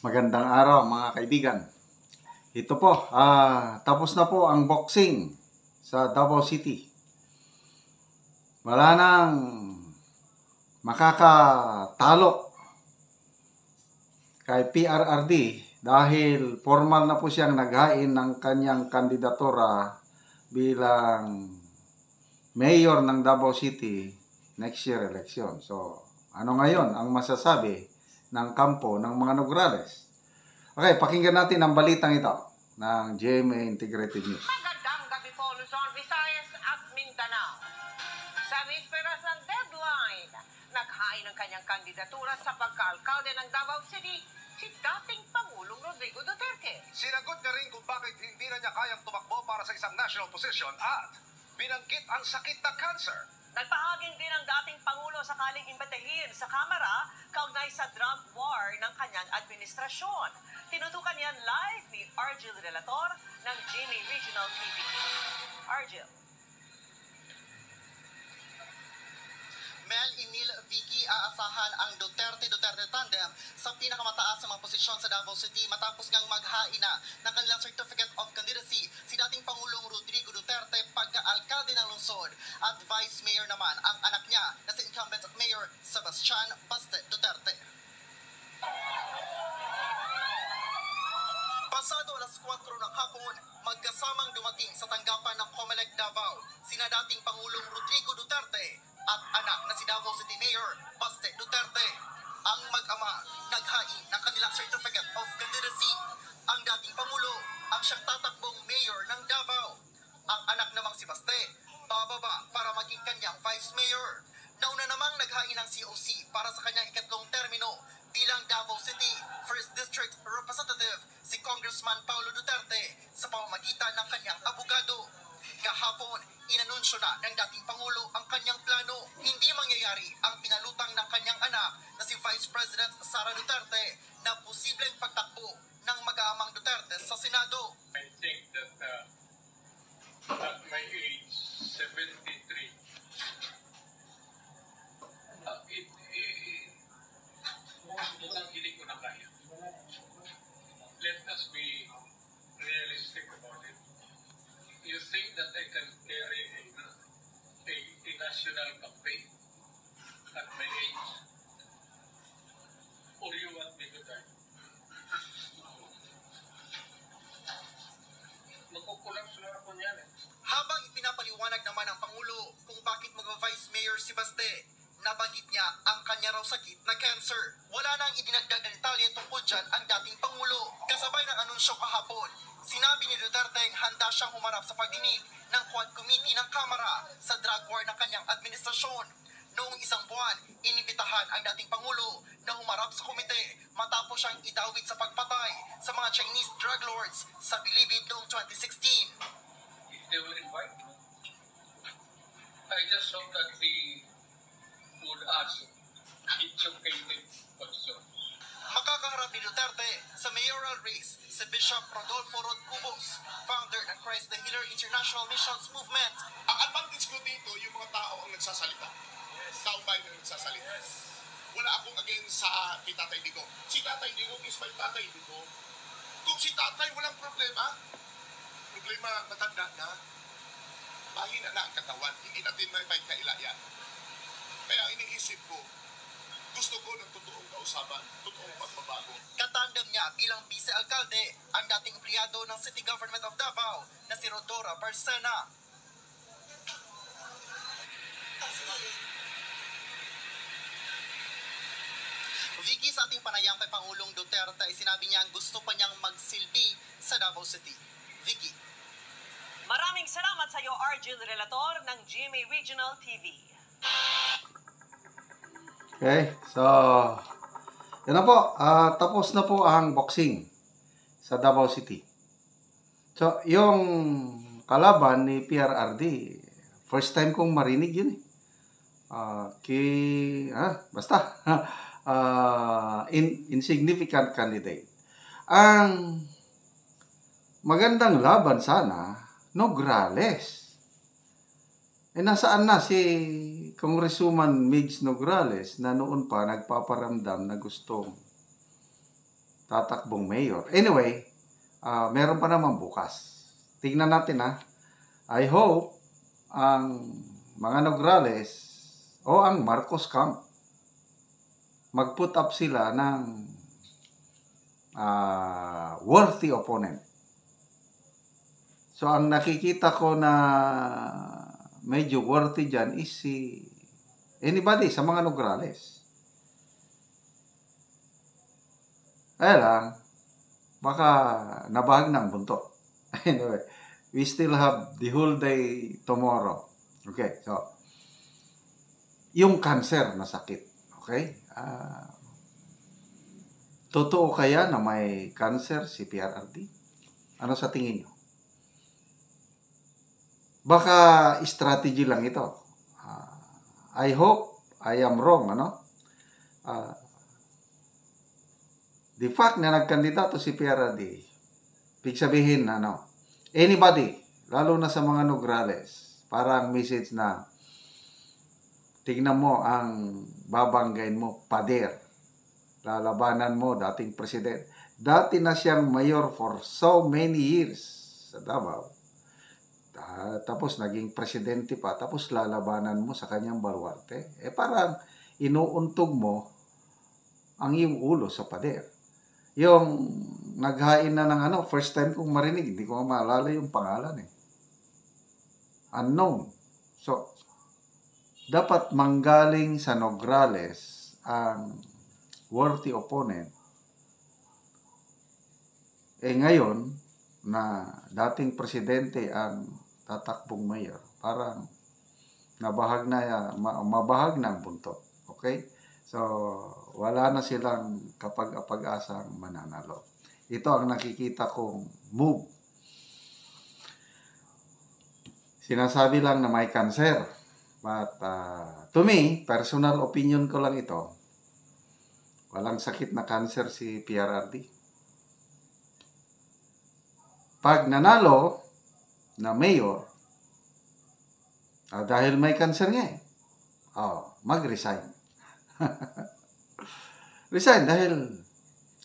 Magandang araw mga kaibigan. Ito po, tapos na po ang boxing sa Davao City. Wala nang makakatalo kay PRRD dahil formal na po siyang naghain ng kanyang kandidatura bilang mayor ng Davao City next year election. So, ano ngayon ang masasabi ng kampo ng mga Nograles? Okay, pakinggan natin ang balitang ito ng GMA Integrated News. Magandang gabi po, Luzon, Visayas at Mindanao. Sa bisperas ng deadline, naghain ng kanyang kandidatura sa pagkaalkalde ng Davao City si dating Pangulong Rodrigo Duterte. Sinagot na rin kung bakit hindi na niya kayang tumakbo para sa isang national position at binanggit ang sakit na cancer. Nagpahaging din ang dating Pangulo sakaling imbatahin sa Kamara kaugnay sa drug war ng kanyang administrasyon. Tinutukan yan live ni Argel Relator ng GMA Regional TV. Argel. Mel, Emil, Vicky, aasahan ang Duterte-Duterte tandem sa pinakamataas sa mga posisyon sa Davao City matapos ngang maghain na ng kanilang Certificate of Candidacy si dating Pangulong Rodrigo Duterte pagka-alkalde ng lungsod at Vice Mayor naman ang anak niya na si incumbent Mayor Sebastian Baste Duterte. Pasado alas 4 ng hapon, magkasamang dumating sa tanggapan ng Comelec Davao sina dating Pangulong Rodrigo Duterte at anak na si Davao City Mayor Baste Duterte. Ang mag-ama naghain ng kanilang Certificate of Candidacy. Ang dating Pangulo ang siyang tatakbong mayor ng Davao. Ang anak namang si Baste, bababa para maging kanyang Vice Mayor. Nauna namang naghain ng COC para sa kanyang ikatlong termino bilang Davao City 1st District Representative si Congressman Paulo Duterte sa pamamagitan ng kanyang abogado. Kahapon, inanunsyo na ng dating Pangulo ang kanyang plano. Hindi mangyayari ang pinalutang ng kanyang anak na si Vice President Sara Duterte na posibleng pagtakbo ng mag-aamang Duterte sa Senado. I think that at my age, 73, mukhang hindi ko na kaya. Let us be realistic about it. You think that I can carry a national campaign at my age? Or you want me to die? Magkukulang sila ako niyan eh. Habang ipinapaliwanag naman ng Pangulo kung bakit mag-Vice Mayor si Baste, nabanggit niya ang kanya raw sakit na cancer. Wala nang idinagdag na detalye tungkol dyan ang dating Pangulo. Kasabay ng anunsyo kahapon, sinabi ni Duterte ang handa siyang humarap sa pagdinig ng Quad Committee ng Kamara sa drug war ng kanyang administrasyon. Noong isang buwan, inibitahan ang dating Pangulo na humarap sa komite matapos siyang idawit sa pagpatay sa mga Chinese drug lords sa Bilibid noong 2016. If they will invite me, I just hope that we would ask educated questions. Makakaharap ni Duterte sa mayoral race si Bishop Rodolfo Rod Cubos, founder ng Christ the Healer International Missions Movement. Ang advantage ko dito, yung mga tao ang nagsasalita. Tao ba yung nagsasalita? Wala akong against sa kay Tatay Digo. Si Tatay Digo is my Tatay Digo. Kung si Tatay walang problema, matanda na, mahina na ang katawan. Hindi natin may kailayan. Kaya iniisip ko, gusto ko ng totoong kausaban, totoong pagbabago. Katandem niya bilang vice-alkalde ang dating empleyado ng City Government of Davao na si Rodora Barcena. Vicky, sa ating panayam kay Pangulong Duterte ay sinabi niya ang gusto pa niyang magsilbi sa Davao City. Vicky. Maraming salamat sa iyo, Argel Relator ng GMA Regional TV. Okay, so yan na po, tapos na po ang boxing sa Davao City. So, yung kalaban ni PRRD, first time kong marinig yun eh. Basta, insignificant candidate. Ang magandang laban sana, Nograles. Nasaan na si Congresswoman Migs Nograles na noon pa nagpaparamdam na gustong tatakbong mayor. Anyway, meron pa naman bukas. Tingnan natin I hope ang mga Nograles o ang Marcos camp mag-put up sila ng worthy opponent. So, ang nakikita ko na medyo worthy dyan is si anybody sa mga Nograles. Kaya lang, baka nabahag ng buntot. Anyway, we still have the whole day tomorrow. Okay, so, yung cancer na sakit. Okay? Totoo kaya na may cancer si PRRD? Ano sa tingin nyo? Baka strategy lang ito. I hope I am wrong, the fact na nagkandidato si PRRD, ibig sabihin, anybody, lalo na sa mga Nograles, parang message na, tignan mo ang babanggain mo, pader. Lalabanan mo, dating president. Dati na siyang mayor for so many years sa Davao. Tapos naging presidente pa, tapos lalabanan mo sa kanyang baluarte. Parang inuuntog mo ang iyong ulo sa pader. Yung naghain na ng first time kong marinig, hindi ko maalala yung pangalan Unknown. So, dapat manggaling sa Nograles ang worthy opponent. Ngayon, na dating presidente ang tatakbong mayor, parang mabahag na ang buntot. Okay? So, wala na silang kapag-asang mananalo. Ito ang nakikita kong move. Sinasabi lang na may cancer. But to me, personal opinion ko lang ito, walang sakit na cancer si PRRD. Pag nanalo na mayor, dahil may cancer nga mag-resign. Resign dahil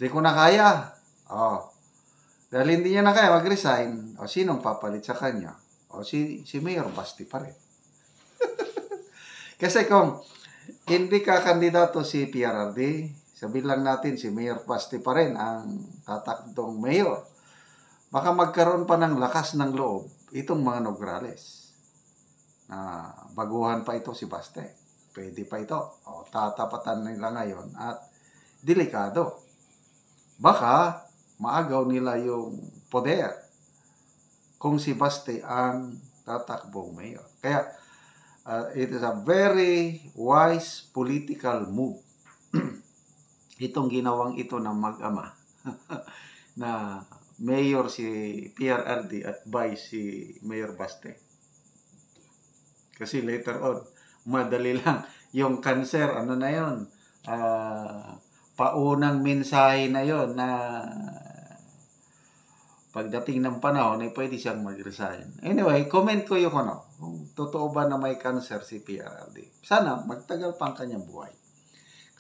di ko na kaya. Dahil hindi niya na kaya mag-resign, sinong papalit sa kanya? Si Mayor Basti pa rin. Kasi kung hindi ka kandidato si PRRD, sabihin lang natin si Mayor Basti pa rin ang tatakbong mayor. Baka magkaroon pa ng lakas ng loob itong mga Nograles. Baguhan pa ito si Basti. Pwede pa ito. Tatapatan nila ngayon at delikado. Baka maagaw nila yung poder kung si Basti ang tatakbong mayor. Kaya it is a very wise political move. Itong ginawang ito ng mag-ama na mayor si PRRD at vice si Mayor Basti. Kasi later on, madali lang. Yung cancer, na yun? Paunang mensahe na yun na pagdating ng panahon ay pwede siyang mag-resign. Anyway, comment ko yung kung totoo ba na may cancer si PRRD. Sana magtagal pa ang kanyang buhay.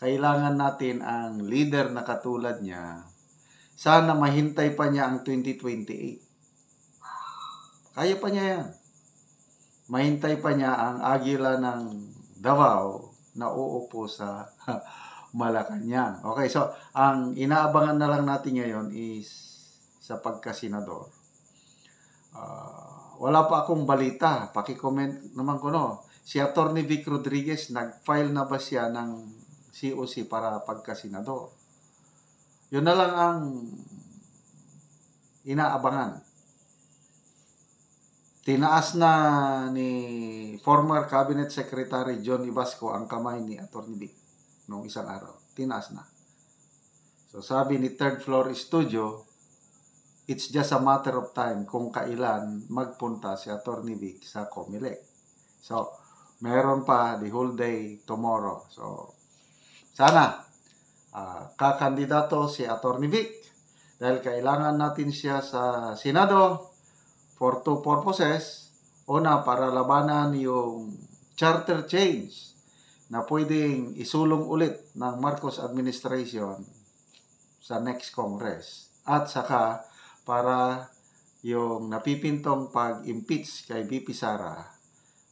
Kailangan natin ang leader na katulad niya. Sana mahintay pa niya ang 2028. Kaya pa niya yan. Mahintay pa niya ang agila ng Davao na uupo sa Malacanang. Okay, so ang inaabangan na lang natin ngayon is sa pagkasenador. Wala pa akong balita. Paki-comment naman ko si Atty. Vic Rodriguez, nag-file na ba siya ng COC para pagkasenador? Yun na lang ang inaabangan. Tinaas na ni former Cabinet Secretary John Ibasco ang kamay ni Atty. Vic noong isang araw. Tinaas na. So sabi ni Third Floor Studio, it's just a matter of time kung kailan magpunta si Atty. Vic sa COMELEC. So, meron pa the whole day tomorrow. So, sana kakandidato si Atty. Vic dahil kailangan natin siya sa Senado for two purposes. Una, para labanan yung charter change na pwedeng isulong ulit ng Marcos administration sa next Congress. At saka para yung napipintong pag-impeach kay VP Sara,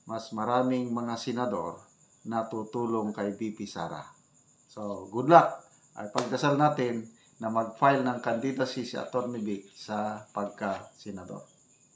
mas maraming mga senador na tutulong kay VP Sara. So, good luck. Ay pagdasal natin na mag-file ng candidacy si Atty. Vic sa pagka-senador.